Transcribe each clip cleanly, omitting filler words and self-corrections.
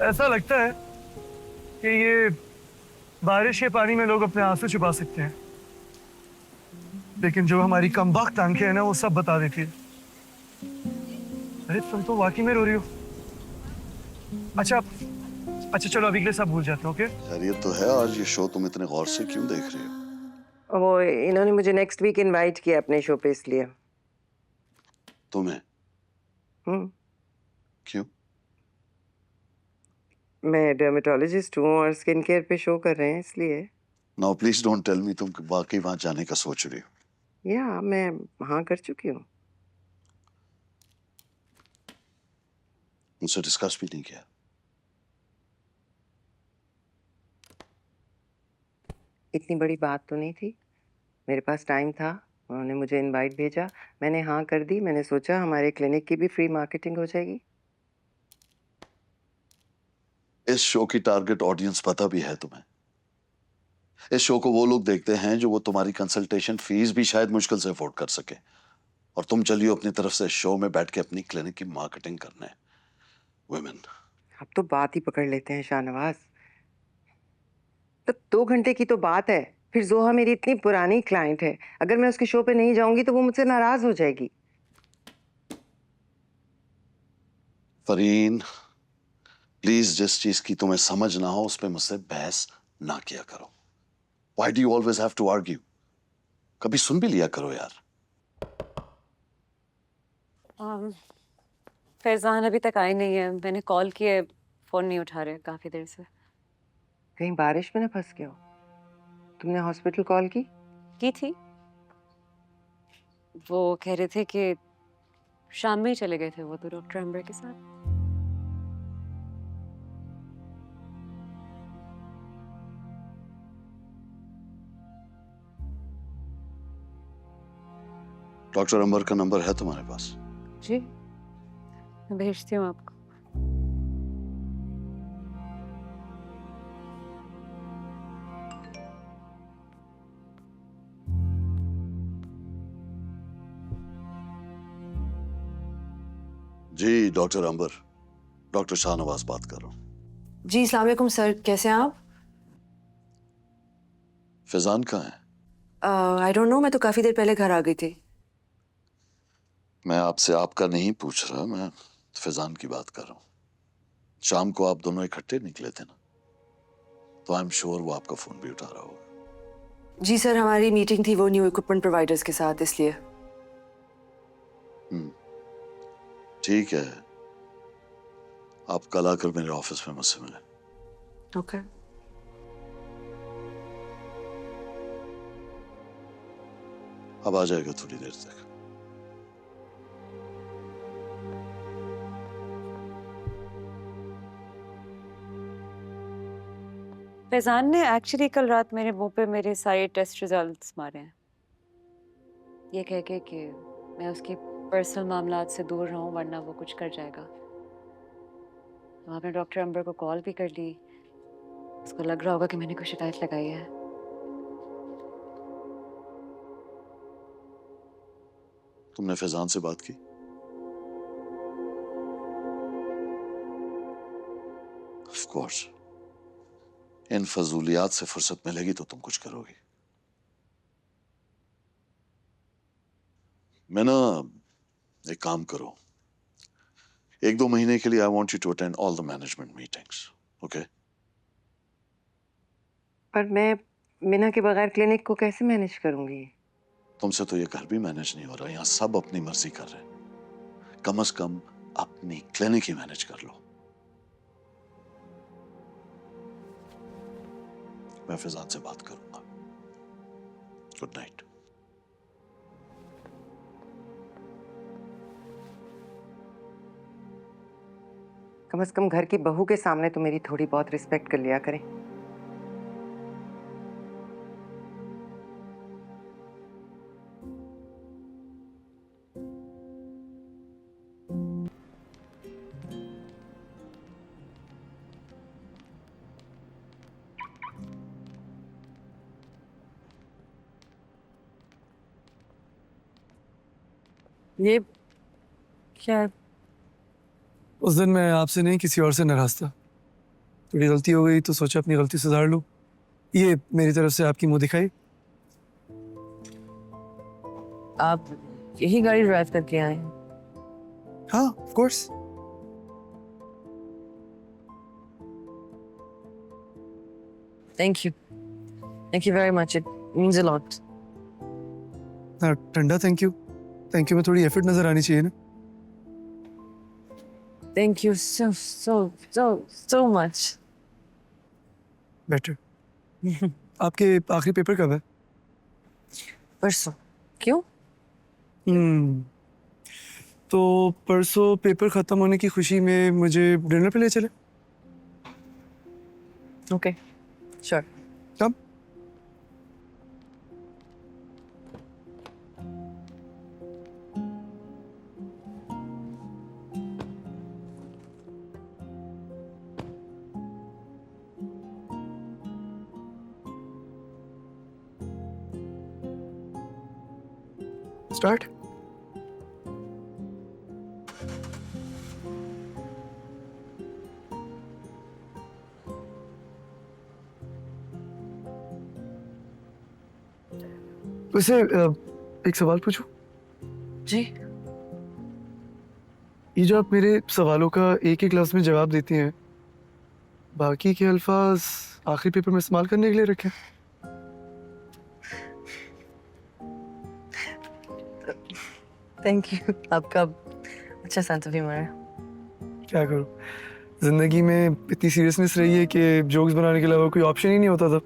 ऐसा लगता है कि ये बारिश के पानी में लोग अपने आंसू छुपा सकते हैं, लेकिन जो हमारी कमबख्त आंखें हैं ना, वो सब बता देती है। अरे तुम तो वाकई में रो रही हो। अच्छा अच्छा, चलो अभी के लिए सब भूल जाते हो, ओके? खैरियत तो है? आज ये शो तुम इतने गौर से क्यों देख रही हो? वो इन्होंने मुझे नेक्स्ट वीक इनवाइट किया अपने शो पे, इसलिए। तुम्हें? हम्म। क्यों? मैं डर्मेटोलॉजिस्ट हूँ और स्किन केयर पे शो कर रहे हैं, इसलिए। Now please don't tell me तुम वाकई वहां जाने का सोच रही हो। या मैं हाँ कर चुकी हूँ। मुझसे डिस्कस भी नहीं किया? इतनी बड़ी बात तो नहीं थी, मेरे पास टाइम था, उन्होंने मुझे इनवाइट भेजा, मैंने हाँ कर दी। मैंने सोचा हमारे क्लिनिक की भी फ्री मार्केटिंग हो जाएगी। इस शो की टारगेट ऑडियंस पता भी है तुम्हें? इस शो को वो लोग देखते हैं जो वो तुम्हारी कंसल्टेशन फीस भी शायद मुश्किल से अफोर्ड कर सके, और तुम चलिए अपनी तरफ से शो में बैठ के अपनी क्लिनिक की मार्केटिंग करने। वुमेन। अब तो बात ही पकड़ लेते हैं शाहनवाज। तो 2 घंटे की तो बात है। फिर जोहा मेरी इतनी पुरानी क्लाइंट है, अगर मैं उसके शो पे नहीं जाऊंगी तो वो मुझसे नाराज हो जाएगी। फरीन, प्लीज जिस चीज की तुम्हें समझ ना हो उस पर मुझसे बहस ना किया करो। Why do you always have to argue? कभी सुन भी लिया करो यार। फैजान अभी तक आई नहीं है, मैंने कॉल किया, फोन नहीं उठा रहे काफी देर से। कहीं बारिश में ना फंस गए हो? तुमने हॉस्पिटल कॉल की थी, वो कह रहे थे कि शाम में ही चले गए थे वो तो डॉक्टर अंबर के साथ। डॉक्टर अंबर का नंबर है तुम्हारे पास? जी, मैं भेजती हूँ आपको। जी डॉक्टर अंबर, डॉक्टर शाहनवाज बात कर रहा हूँ। जी अस्सलाम वालेकुम सर, कैसे हैं आप? फैजान कहाँ है? आई डोंट नो, मैं तो काफ़ी देर पहले घर आ गई थी। मैं आपसे आपका नहीं पूछ रहा, मैं फैजान की बात कर रहा हूँ। शाम को आप दोनों इकट्ठे निकले थे ना, तो आई एम श्योर वो आपका फोन भी उठा रहा होगा। जी सर, हमारी मीटिंग थी वो न्यू इक्विपमेंट प्रोवाइडर्स के साथ, इसलिए। ठीक है, आप कल आकर मेरे ऑफिस में मुझसे मिले। ओके। अब आ जाएगा थोड़ी देर तक। फैजान ने एक्चुअली कल रात मेरे मुंह पे मेरे सारे टेस्ट रिजल्ट्स मारे हैं, ये कह के कि मैं उसकी पर्सनल मामलात से दूर रहूं वरना वो कुछ कर जाएगा। तो आपने डॉक्टर अंबर को कॉल भी कर ली, उसको लग रहा होगा कि मैंने कोई शिकायत लगाई है। तुमने फैजान से बात की? ऑफ कोर्स, इन फजूलियात से फुर्सत मिलेगी तो तुम कुछ करोगी। मैं ना, एक काम करो, 1-2 महीने के लिए I want you to attend all the management meetings, okay? पर मैं मीना के बगैर क्लिनिक को कैसे मैनेज करूंगी? तुमसे तो ये घर भी मैनेज नहीं हो रहा, यहाँ सब अपनी मर्जी कर रहे हैं। कम से कम अपनी क्लिनिक ही मैनेज कर लो। मैं फैजान से बात करूंगा। Good night. कम से कम घर की बहू के सामने तो मेरी थोड़ी बहुत रिस्पेक्ट कर लिया करें। ये क्या है? उस दिन मैं आपसे नहीं किसी और से नाराज था। थोड़ी गलती हो गई तो सोचा अपनी गलती सुधार लूँ। ये मेरी तरफ से आपकी मुंह दिखाई। आप यही गाड़ी ड्राइव करके आए हैं? हाँ, of course. Thank you very much, it means a lot. ठंडा थैंक यू में थोड़ी एफर्ट नजर आनी चाहिए ना। Thank you so so so so much. Better. आपके आखिरी पेपर कब है? परसों। क्यों? तो परसों पेपर खत्म होने की खुशी में मुझे डिनर पे ले चले? Okay, sure. कब? स्टार्ट। वैसे एक सवाल पूछूं? जी। ये जो आप मेरे सवालों का एक एक लफ्ज में जवाब देती हैं, बाकी के अल्फाज आखिरी पेपर में इस्तेमाल करने के लिए रखे हैं? थैंक यू, आपका अच्छा सेंस ऑफ ह्यूमर है। क्या करूं, जिंदगी में इतनी सीरियसनेस रही है कि जोक्स बनाने के अलावा कोई ऑप्शन ही नहीं होता था।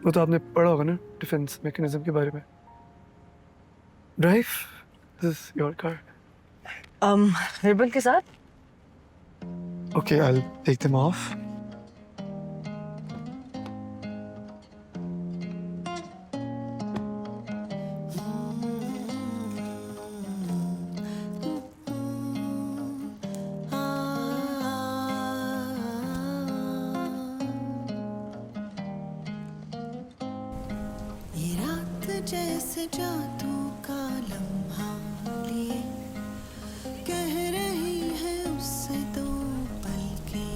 वो तो आपने पढ़ा होगा ना डिफेंस मैकेनिज्म के बारे में। Drive, this is your car. Ribbon के साथ? Okay, I'll take them off. ये रात जैसे जादू का लम्हा लिए कह रही है उससे दो पल के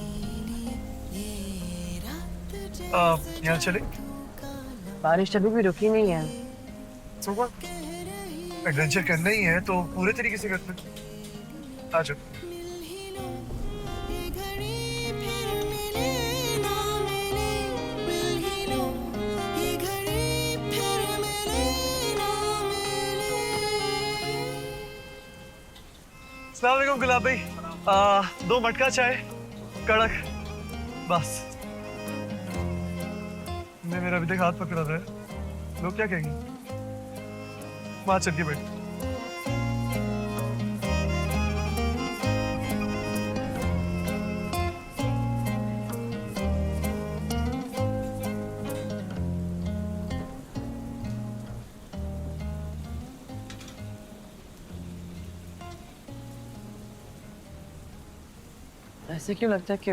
लिए। ये रात जैसे यहाँ चले। बारिश अभी भी रुकी नहीं है। एडवेंचर करना ही है तो पूरे तरीके से करते हैं। आ जाओ। मिल ही लो, ये घड़ी फिर मिले ना मिले। मिल ही लो, ये घड़ी फिर मिले ना मिले। अस्सलाम वालेकुम गुलाब भाई। 2 मटका चाय कड़क बस। ने मेरा अभी तक हाथ पकड़ा था। लोग क्या कहेंगे? वहां चल के बैठ। ऐसे क्यों लगता है कि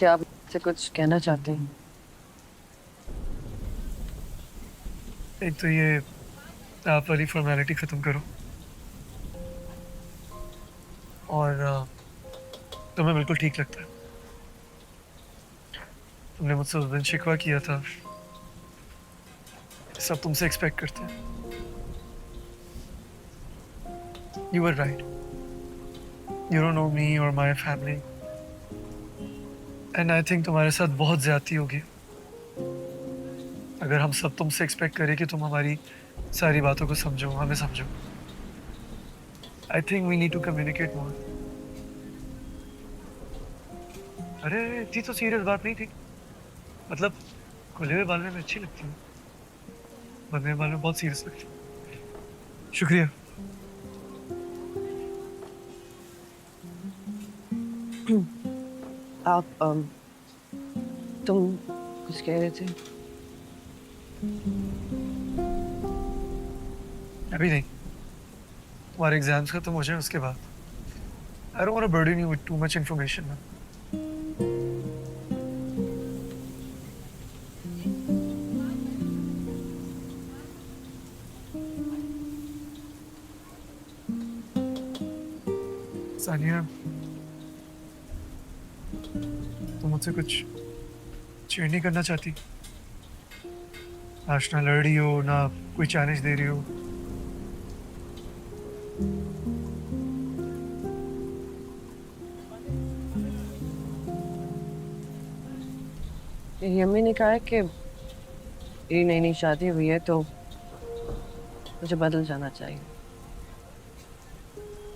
आप मुझसे कुछ कहना चाहते हैं? एक तो ये आप वाली फॉर्मेलिटी खत्म करो, और तुम्हें बिल्कुल ठीक लगता है। तुमने मुझसे उस दिन शिकवा किया था, सब तुमसे एक्सपेक्ट करते हैं। You were right, you don't know me और my family, and I think तुम्हारे साथ बहुत ज्यादती होगी अगर हम सब तुमसे एक्सपेक्ट करें कि तुम हमारी सारी बातों को समझो, हमें समझो। I think we need to communicate more. अरे इतनी तो सीरियस बात नहीं थी। मतलब खुले हुए बाल में अच्छी लगती है, बंधे हुए बाल में बहुत सीरियस लगती है। शुक्रिया। आप तुम कुछ कह रहे थे? अभी नहीं, तुम्हारे एग्जाम्स खत्म हो जाए उसके बाद। I don't want to burden you with too much information ना। सानिया, तुम मुझसे कुछ चेंज नहीं करना चाहती? आज ना लड़ रही हो ना कोई चैलेंज दे रही हो। मेरी अम्मी ने कहा है कि मेरी नई नई शादी हुई है तो मुझे बदल जाना चाहिए,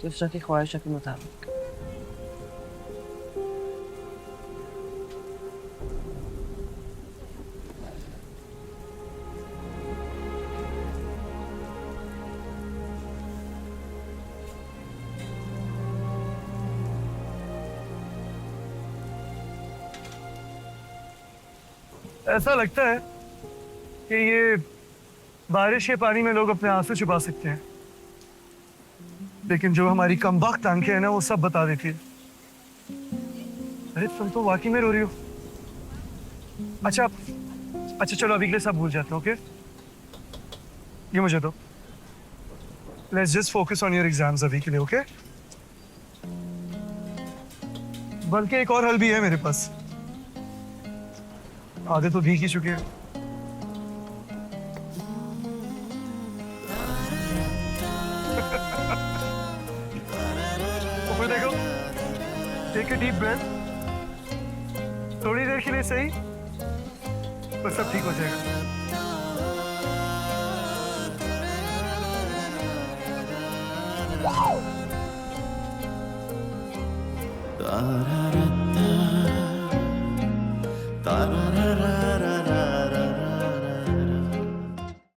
दूसरा की ख्वाहिशों के मुताबिक। ऐसा लगता है कि ये बारिश के पानी में लोग अपने आंसू छुपा सकते हैं, लेकिन जो हमारी कमबख्त आंखें हैं ना वो सब बता देती है। अरे तुम तो वाकई में रो रही हो। अच्छा अच्छा चलो अभी के लिए सब भूल जाते हैं, ओके? ये मुझे दो। Let's just focus on your exams अभी के लिए, ओके? बल्कि एक और हल भी है मेरे पास। आधे तो भीग ही चुके हैं। ऊपर देखो, टेक अ डीप ब्रेथ, थोड़ी देर के लिए सही, बस सब ठीक हो जाएगा। Da da da